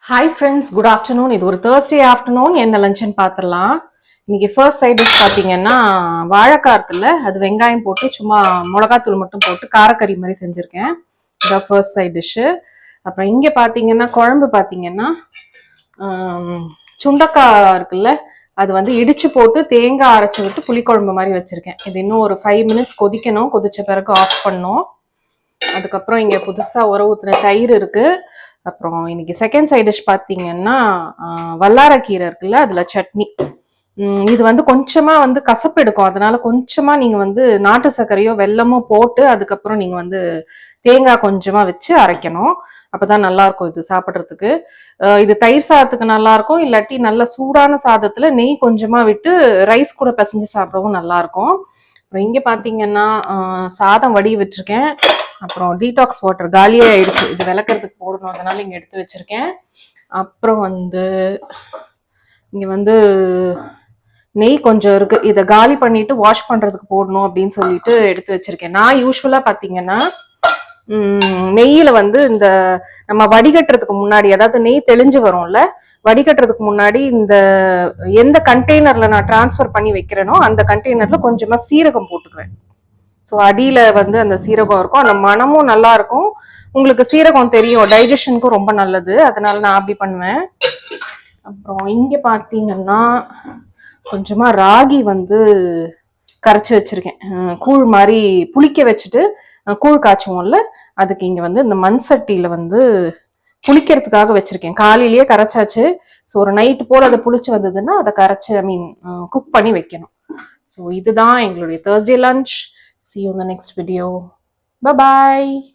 Hi friends, good afternoon. இது ஒரு Thursday afternoon. என்ன லஞ்சுன்னு பார்த்துடலாம். இன்னைக்கு ஃபர்ஸ்ட் சைட் டிஷ் பார்த்தீங்கன்னா வாழைக்காரத்தில் அது வெங்காயம் போட்டு சும்மா மிளகாத்தூள் மட்டும் போட்டு காரக்கறி மாதிரி செஞ்சுருக்கேன். இதான் ஃபர்ஸ்ட் சைட் டிஷ்ஷு. அப்புறம் இங்கே பார்த்தீங்கன்னா குழம்பு பார்த்தீங்கன்னா சுண்டக்காய் இருக்குல்ல, அது வந்து இடிச்சு போட்டு தேங்காய் அரைச்சி விட்டு புளிக்குழம்பு மாதிரி வச்சுருக்கேன். இது இன்னும் ஒரு 5 மினிட்ஸ் கொதிக்கணும். கொதிச்ச பிறகு ஆஃப் பண்ணோம். அதுக்கப்புறம் இங்கே புதுசாக உர ஊற்றுன தயிர் இருக்குது. அப்புறம் இன்னைக்கு செகண்ட் சைட் டிஷ் பார்த்தீங்கன்னா வல்லாரக்கீரை இருக்குல்ல, அதில் சட்னி. இது வந்து கொஞ்சமா வந்து கசப்பு எடுக்கும், அதனால கொஞ்சமா நீங்க வந்து நாட்டு சர்க்கரையோ வெல்லமோ போட்டு அதுக்கப்புறம் நீங்க வந்து தேங்காய் கொஞ்சமா வச்சு அரைக்கணும். அப்பதான் நல்லா இருக்கும் இது சாப்பிட்றதுக்கு. இது தயிர் சாதத்துக்கு நல்லா இருக்கும், இல்லாட்டி நல்ல சூடான சாதத்துல நெய் கொஞ்சமா விட்டு ரைஸ் கூட பிசைஞ்சு சாப்பிடவும் நல்லா இருக்கும். அப்புறம் இங்க பாத்தீங்கன்னா சாதம் வடி வச்சிருக்கேன். அப்புறம் டீடாக்ஸ் வாட்டர் காலியே ஆயிடுச்சு, இது விளக்குறதுக்கு போடணும், அதனால இங்க எடுத்து வச்சிருக்கேன். அப்புறம் வந்து இங்க வந்து நெய் கொஞ்சம் இருக்கு, இதை காலி பண்ணிட்டு வாஷ் பண்றதுக்கு போடணும் அப்படின்னு சொல்லிட்டு எடுத்து வச்சிருக்கேன். நான் யூஸ்வலா பாத்தீங்கன்னா நெய்யில வந்து இந்த நம்ம வடிகட்டுறதுக்கு முன்னாடி, அதாவது நெய் தெளிஞ்சு வரும்ல, வடிகட்டுறதுக்கு முன்னாடி இந்த எந்த கண்டெய்னர்ல நான் டிரான்ஸ்ஃபர் பண்ணி வைக்கிறேனோ அந்த கண்டெய்னர்ல கொஞ்சமா சீரகம் போட்டுக்குவேன். ஸோ அடியில வந்து அந்த சீரகம் இருக்கும், அந்த மனமும் நல்லா இருக்கும். உங்களுக்கு சீரகம் தெரியும், டைஜஷனுக்கும் ரொம்ப நல்லது, அதனால நான் அப்படி பண்ணுவேன். அப்புறம் இங்க பாத்தீங்கன்னா கொஞ்சமா ராகி வந்து கரைச்சி வச்சிருக்கேன். கூழ் மாதிரி புளிக்க வச்சுட்டு கூழ் காய்ச்சுவோம்ல, அதுக்கு இங்க வந்து இந்த மண் சட்டியில வந்து புளிக்கிறதுக்காக வச்சிருக்கேன். காலையிலேயே கரைச்சாச்சு. ஸோ ஒரு நைட்டு போல் அதை புளிச்சு வந்ததுன்னா அதை கரைச்சி குக் பண்ணி வைக்கணும். ஸோ இதுதான் எங்களுடைய Thursday lunch. See you in the next video. Bye bye.